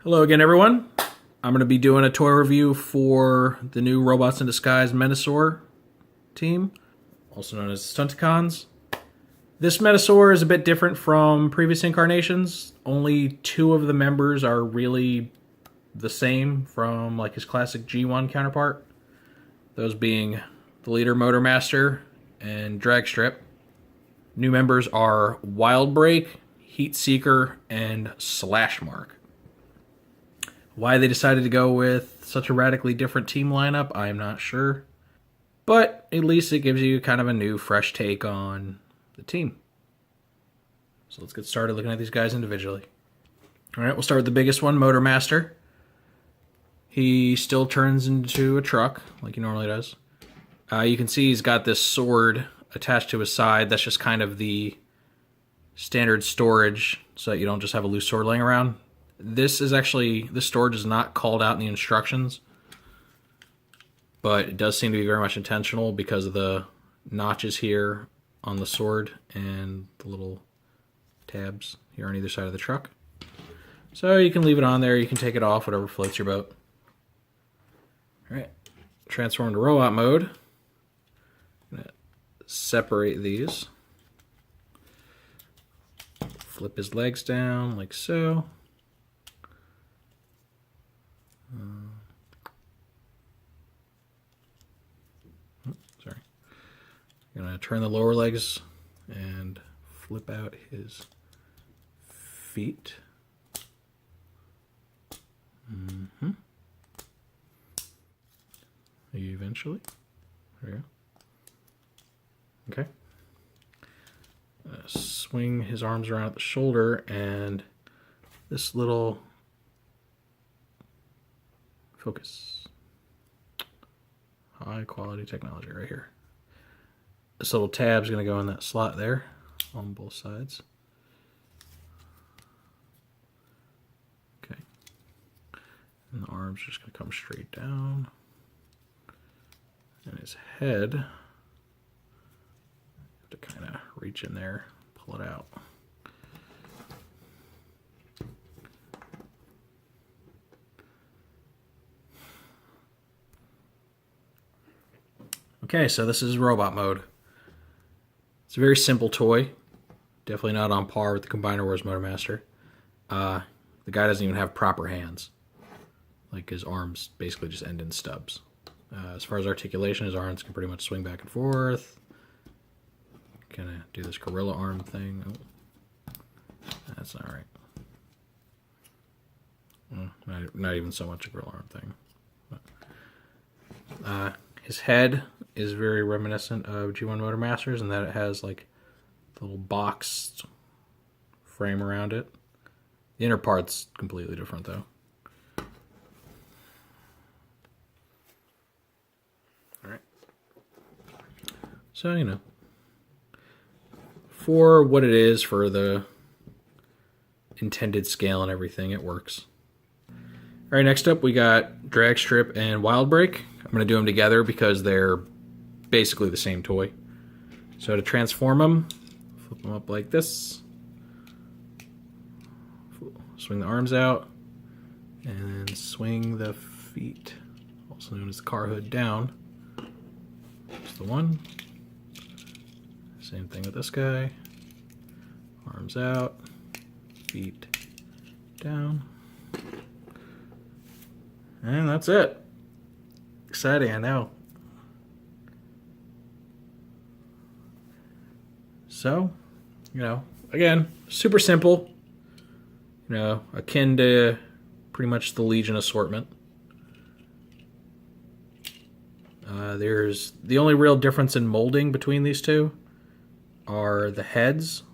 Hello again, everyone. I'm going to be doing a toy review for the new Robots in Disguise Menasor team, also known as Stunticons. This Menasor is a bit different from previous incarnations. Only two of the members are really the same from like his classic G1 counterpart. Those being the leader Motormaster and Dragstrip. New members are Wildbreak, Heatseeker, and Slashmark. Why they decided to go with such a radically different team lineup, I'm not sure. But at least it gives you kind of a new, fresh take on the team. So let's get started looking at these guys individually. Alright, we'll start with the biggest one, Motormaster. He still turns into a truck, like he normally does. You can see he's got this sword attached to his side. That's just kind of the standard storage, so that you don't just have a loose sword laying around. This storage is not called out in the instructions, but it does seem to be very much intentional because of the notches here on the sword and the little tabs here on either side of the truck. So you can leave it on there, you can take it off, whatever floats your boat. Alright, transform to robot mode. I'm gonna separate these. Flip his legs down like so. Sorry. I'm going to turn the lower legs and flip out his feet. Eventually. There you go. Okay. Swing his arms around at the shoulder, and this little focus. High quality technology right here. This little tab's going to go in that slot there on both sides. Okay. And the arm's just going to come straight down. And his head, you have to kind of reach in there, pull it out. Okay, so this is robot mode. It's a very simple toy. Definitely not on par with the Combiner Wars Motormaster. The guy doesn't even have proper hands. Like, his arms basically just end in stubs. As far as articulation, his arms can pretty much swing back and forth. Kind of do this gorilla arm thing. Oh, that's not right. Not even so much a gorilla arm thing. But, his head is very reminiscent of G1 Motormasters in that it has like the little box frame around it. The inner part's completely different though. Alright. So, you know, for what it is, for the intended scale and everything, it works. Alright, next up we got Dragstrip and Wildbreak. I'm going to do them together because they're basically the same toy. So to transform them, flip them up like this. Swing the arms out. And then swing the feet, also known as the car hood, down. That's the one. Same thing with this guy. Arms out. Feet down. And that's it. Exciting, I know. So, you know, again, super simple. You know, akin to pretty much the Legion assortment. There's the only real difference in molding between these two are the heads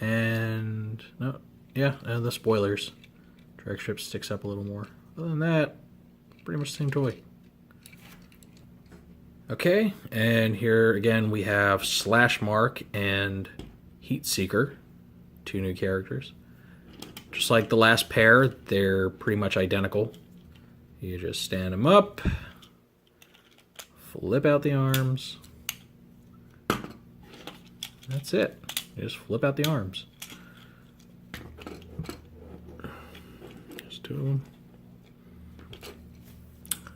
and the spoilers. Dragstrip sticks up a little more. Other than that, pretty much the same toy. Okay, and here again we have Slashmark and Heatseeker, two new characters. Just like the last pair, they're pretty much identical. You just stand them up, flip out the arms. That's it. You just flip out the arms. There's two of them.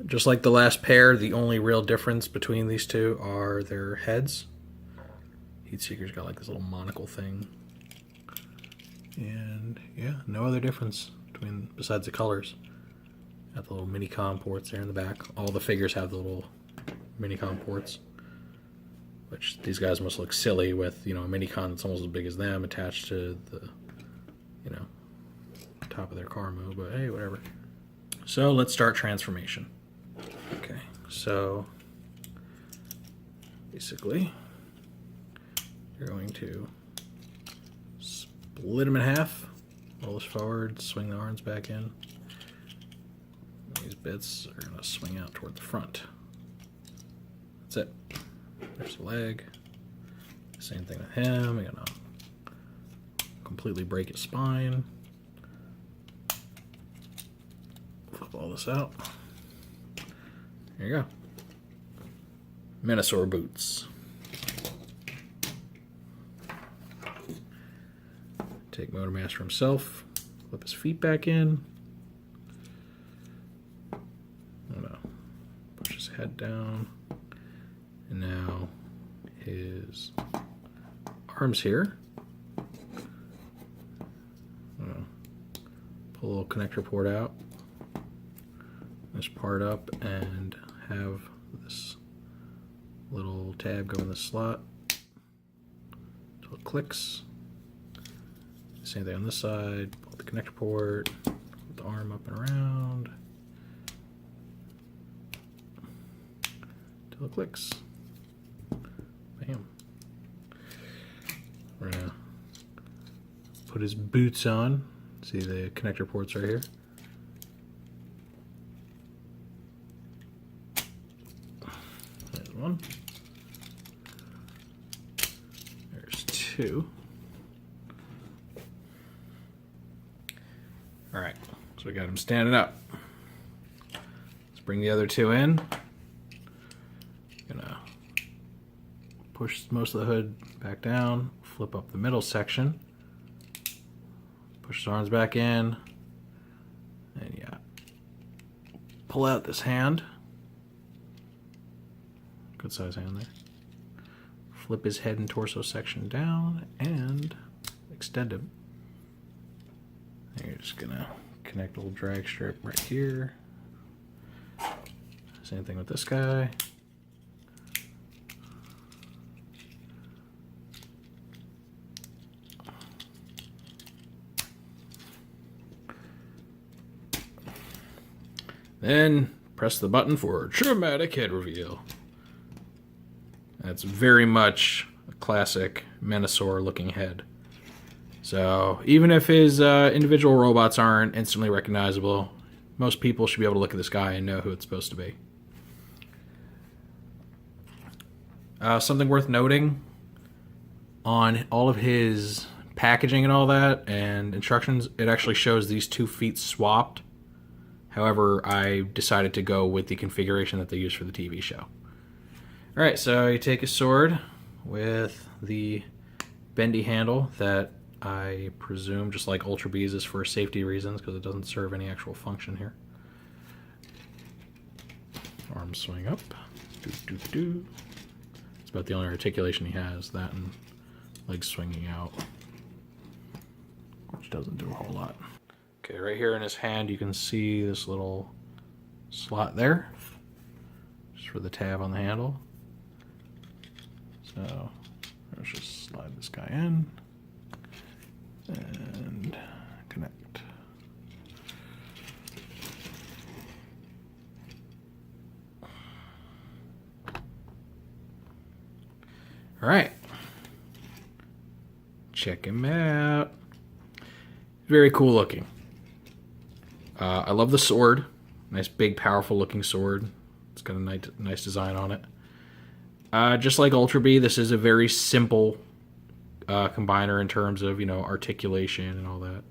Just like the last pair, the only real difference between these two are their heads. Heatseeker's got like this little monocle thing. And yeah, no other difference besides the colors. Got the little mini-com ports there in the back. All the figures have the little mini-com ports, which these guys must look silly with, a mini-con that's almost as big as them attached to the, top of their car mode, but hey, whatever. So let's start transformation. Okay, so basically you're going to split them in half, roll this forward, swing the arms back in. These bits are going to swing out toward the front. That's it. There's the leg. Same thing with him. We're going to completely break his spine. Flip all this out. There you go. Menasor boots. Take Motormaster himself. Flip his feet back in. Push his head down. And now his arms here. Pull a little connector port out. This part up and have this little tab go in the slot until it clicks. Same thing on this side. Pull the connector port, put the arm up and around until it clicks. Bam. We're gonna put his boots on. See the connector ports right here. There's one. There's two. All right, so we got him standing up. Let's bring the other two in. Gonna push most of the hood back down, flip up the middle section, push his arms back in, and yeah, pull out this hand. Good size hand there. Flip his head and torso section down and extend him. And you're just gonna connect a little drag strip right here. Same thing with this guy. Then press the button for dramatic head reveal. That's very much a classic Menasor looking head. So even if his individual robots aren't instantly recognizable, most people should be able to look at this guy and know who it's supposed to be. Something worth noting, on all of his packaging and all that and instructions, it actually shows these 2 feet swapped. However, I decided to go with the configuration that they use for the TV show. Alright, so you take a sword with the bendy handle that I presume, just like Ultra B's, is for safety reasons because it doesn't serve any actual function here. Arms swing up. Doo-doo-doo. It's about the only articulation he has, that and legs swinging out, which doesn't do a whole lot. Okay, right here in his hand you can see this little slot there, just for the tab on the handle. So let's just slide this guy in and connect. All right, check him out. Very cool looking. I love the sword. Nice, big, powerful looking sword. It's got a nice design on it. Just like Ultra B, this is a very simple combiner in terms of, articulation and all that.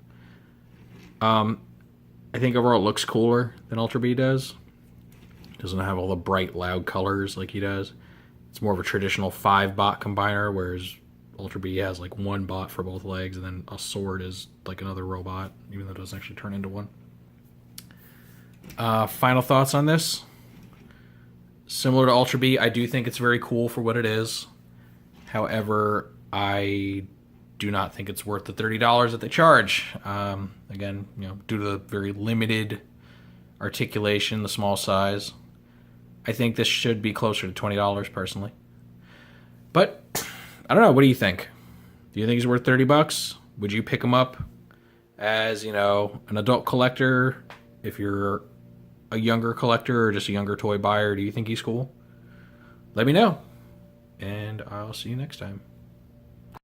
I think overall it looks cooler than Ultra B does. It doesn't have all the bright, loud colors like he does. It's more of a traditional 5-bot combiner, whereas Ultra B has like 1 bot for both legs, and then a sword is like another robot, even though it doesn't actually turn into one. Final thoughts on this? Similar to Ultra B, I do think it's very cool for what it is. However, I do not think it's worth the $30 that they charge. Again, due to the very limited articulation, the small size, I think this should be closer to $20 personally. But I don't know. What do you think? Do you think it's worth $30? Would you pick them up as an adult collector? If you're a younger collector or just a younger toy buyer, do you think he's cool? Let me know, and I'll see you next time.